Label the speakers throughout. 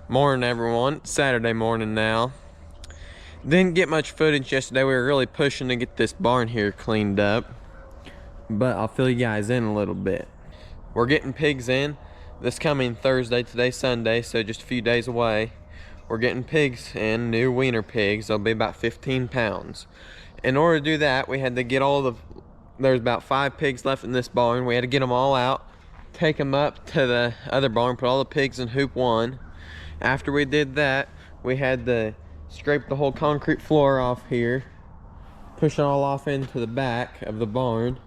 Speaker 1: Morning, everyone. Saturday morning now. Didn't get much footage yesterday. We were really pushing to get this barn here cleaned up, but I'll fill you guys in a little bit. We're getting pigs in this coming Thursday. Today's Sunday, so just a few days away. We're getting pigs in, new weaner pigs. They'll be about 15 pounds. In order to do that, we had to get there's about 5 pigs left in this barn. We had to get them all out, take them up to the other barn, put all the pigs in hoop 1. After we did that, we had to scrape the whole concrete floor off here, push it all off into the back of the barn.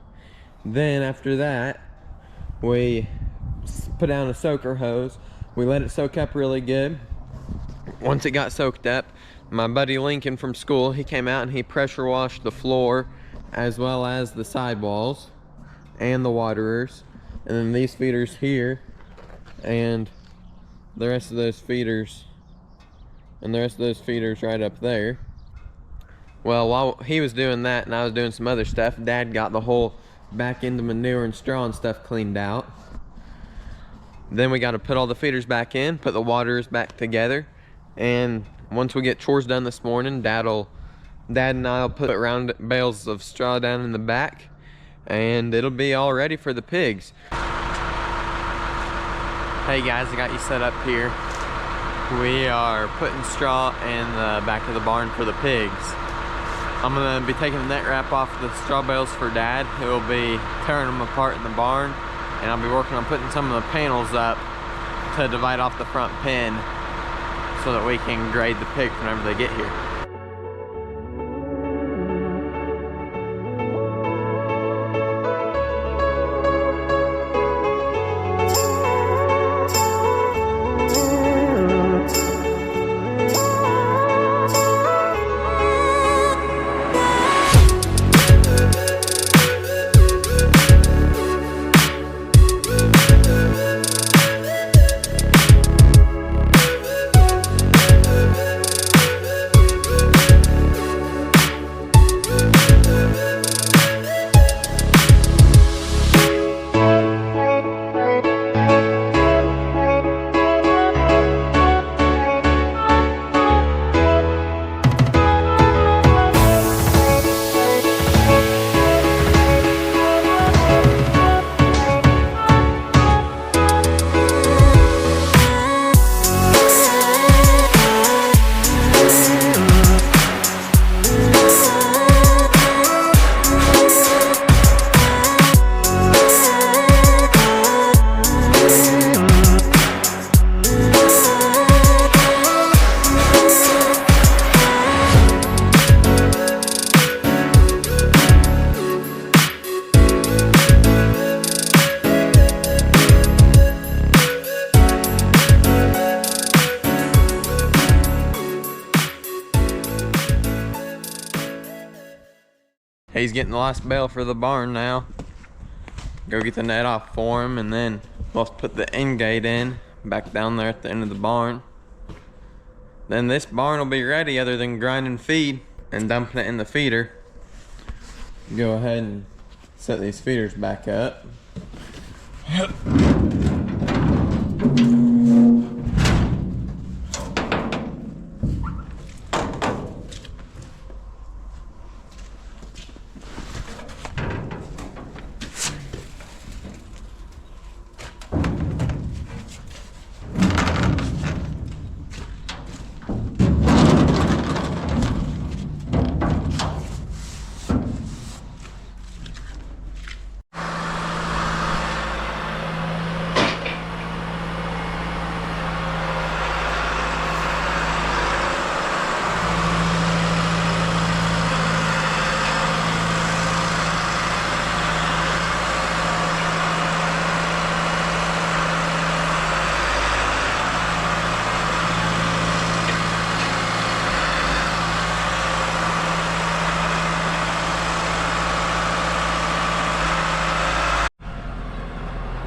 Speaker 1: Then after that, we put down a soaker hose. We let it soak up really good. Once it got soaked up, my buddy Lincoln from school, he came out and he pressure washed the floor as well as the sidewalls and the waterers. And then these feeders here and the rest of those feeders and the rest of those feeders right up there. Well, while he was doing that and I was doing some other stuff, Dad got the whole back end of manure and straw and stuff cleaned out. Then we got to put all the feeders back in, put the waterers back together, and once we get chores done this morning, Dad and I'll put round bales of straw down in the back, and it'll be all ready for the pigs. Hey guys, I got you set up here. We are putting straw in the back of the barn for the pigs. I'm gonna be taking the net wrap off the straw bales for Dad. He'll be tearing them apart in the barn, and I'll be working on putting some of the panels up to divide off the front pen so that we can grade the pigs whenever they get here. He's getting the last bale for the barn now. Go get the net off for him, and then we'll put the end gate in back down there at the end of the barn. Then this barn will be ready other than grinding feed and dumping it in the feeder. Go ahead and set these feeders back up.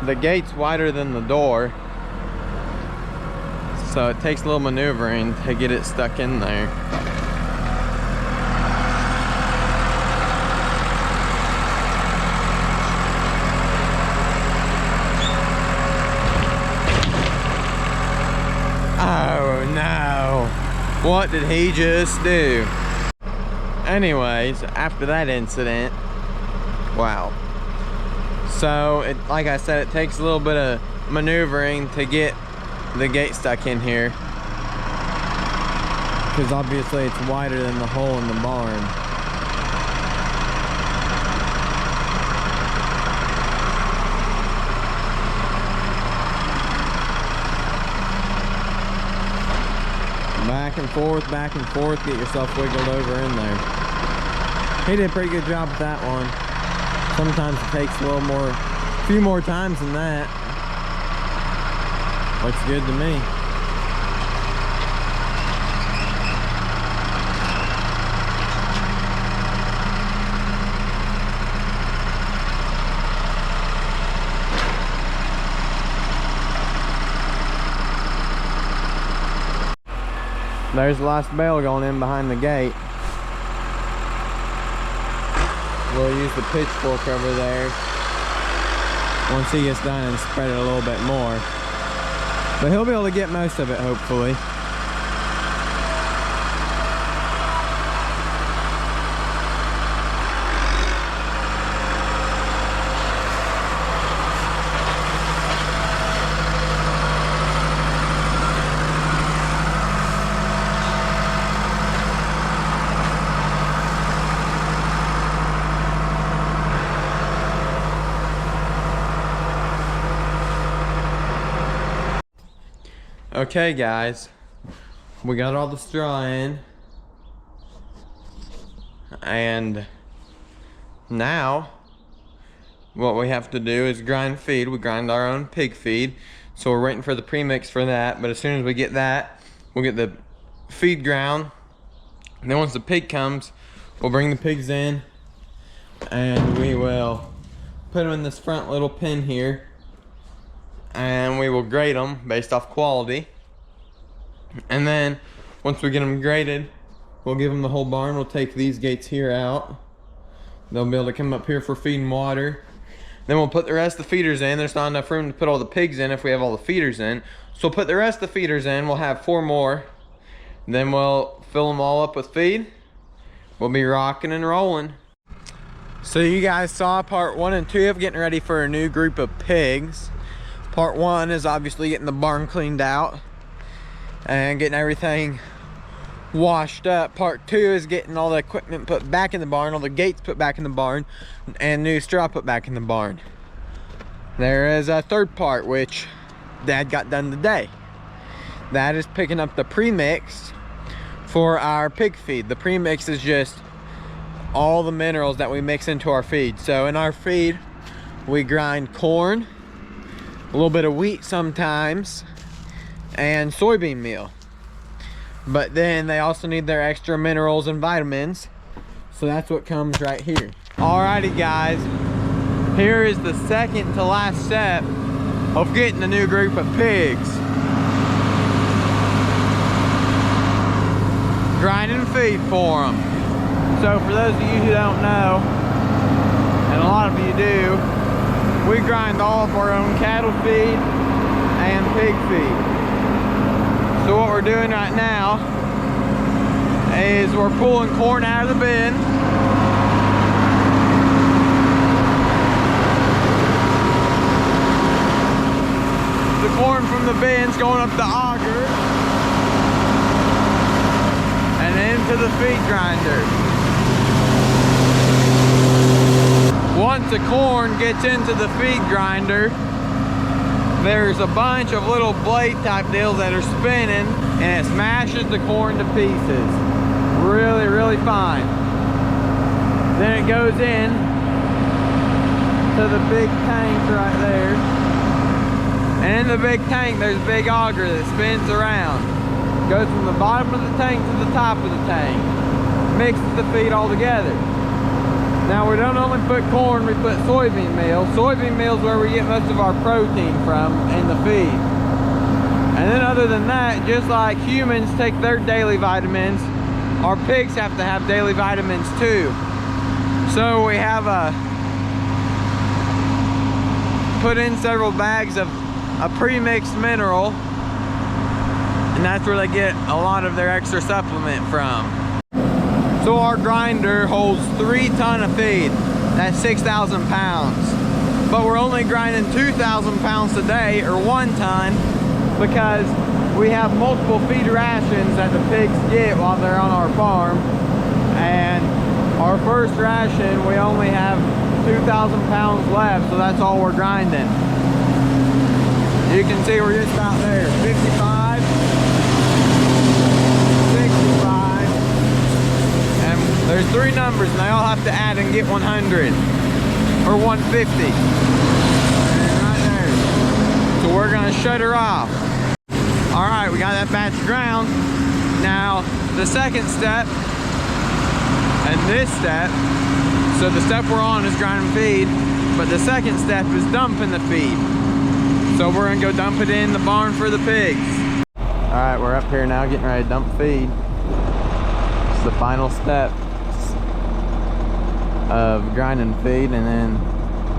Speaker 1: The gate's wider than the door, so it takes a little maneuvering to get it stuck in there. Oh, Oh no. What did he just do? Anyways, after that incident, wow. So, like I said, it takes a little bit of maneuvering to get the gate stuck in here. Because obviously it's wider than the hole in the barn. Back and forth, get yourself wiggled over in there. He did a pretty good job with that one. Sometimes it takes a few more times than that. Looks good to me. There's the last bale going in behind the gate. We'll use the pitchfork over there once he gets done and spread it a little bit more. But he'll be able to get most of it, hopefully. Okay guys, we got all the straw in, and now what we have to do is grind feed. We grind our own pig feed, so we're waiting for the premix for that. But as soon as we get that, we'll get the feed ground, and then once the pig comes, we'll bring the pigs in and we will put them in this front little pen here, and we will grade them based off quality. And then once we get them graded, we'll give them the whole barn. We'll take these gates here out. They'll be able to come up here for feed and water. Then we'll put the rest of the feeders in. There's not enough room to put all the pigs in if we have all the feeders in. So we'll put the rest of the feeders in. We'll have 4 more. Then we'll fill them all up with feed. We'll be rocking and rolling. So you guys saw part 1 and 2 of getting ready for a new group of pigs. Part 1 is obviously getting the barn cleaned out and getting everything washed up. Part 2 is getting all the equipment put back in the barn, all the gates put back in the barn, and new straw put back in the barn. There is a third part which Dad got done today. That is picking up the premix for our pig feed. The premix is just all the minerals that we mix into our feed. So in our feed, we grind corn, a little bit of wheat sometimes, and soybean meal. But then they also need their extra minerals and vitamins, so that's what comes right here. Alrighty guys, here is the second to last step of getting a new group of pigs. Grinding feed for them. So for those of you who don't know, and a lot of you do, we grind all of our own cattle feed and pig feed. So what we're doing right now is we're pulling corn out of the bin. The corn from the bin's going up the auger and into the feed grinder. Once the corn gets into the feed grinder, there's a bunch of little blade type deals that are spinning, and it smashes the corn to pieces. Really, really fine. Then it goes in to the big tank right there. And in the big tank, there's a big auger that spins around. Goes from the bottom of the tank to the top of the tank. Mixes the feed all together. Now we don't only put corn, we put soybean meal. Soybean meal is where we get most of our protein from in the feed. And then other than that, just like humans take their daily vitamins, our pigs have to have daily vitamins too. So we have put in several bags of a pre-mixed mineral and that's where they get a lot of their extra supplement from. So our grinder holds 3 tons of feed. That's 6,000 pounds. But we're only grinding 2,000 pounds a day, or 1 ton, because we have multiple feed rations that the pigs get while they're on our farm. And our first ration, we only have 2,000 pounds left, so that's all we're grinding. You can see we're just about there. 55, 65, and there's 3 numbers, and they all have to add and get 100, or 150. Right there. So we're gonna shut her off. All right, we got that batch ground. Now, the second step, and this step, so the step we're on is grinding feed, but the second step is dumping the feed. So we're gonna go dump it in the barn for the pigs. All right, we're up here now getting ready to dump feed. It's the final step of grinding feed, and then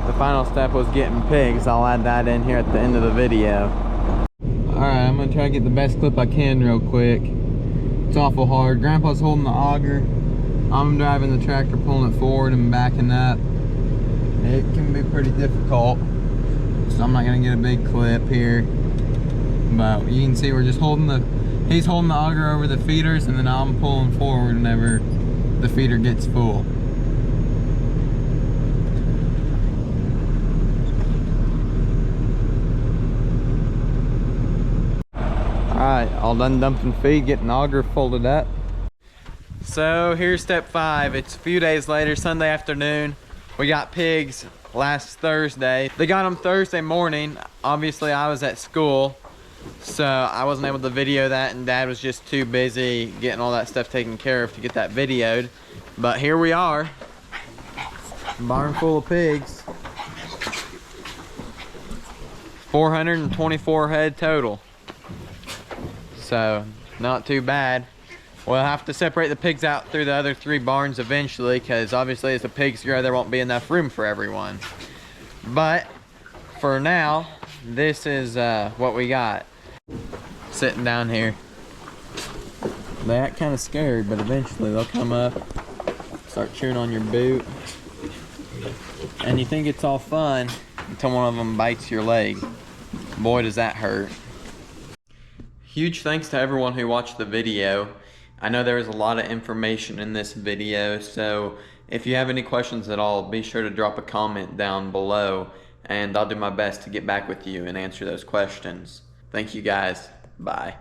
Speaker 1: the final step was getting pigs. I'll add that in here at the end of the video. All right, I'm gonna try to get the best clip I can real quick. It's awful hard. Grandpa's holding the auger. I'm driving the tractor, pulling it forward and backing up. It can be pretty difficult, so I'm not gonna get a big clip here. But you can see we're just holding he's holding the auger over the feeders, and then I'm pulling forward whenever the feeder gets full. Alright, all done dumping feed, getting auger folded up. So here's step 5. It's a few days later, Sunday afternoon. We got pigs last Thursday. They got them Thursday morning. Obviously I was at school, so I wasn't able to video that, and Dad was just too busy getting all that stuff taken care of to get that videoed. But here we are, barn full of pigs. 424 head total. So not too bad. We'll have to separate the pigs out through the other 3 barns eventually, because obviously as the pigs grow there won't be enough room for everyone. But for now, this is what we got. Sitting down here. They act kind of scared, but eventually they'll come up, start chewing on your boot, and you think it's all fun until one of them bites your leg. Boy, does that hurt. Huge thanks to everyone who watched the video. I know there was a lot of information in this video, so if you have any questions at all, be sure to drop a comment down below, and I'll do my best to get back with you and answer those questions. Thank you guys. Bye.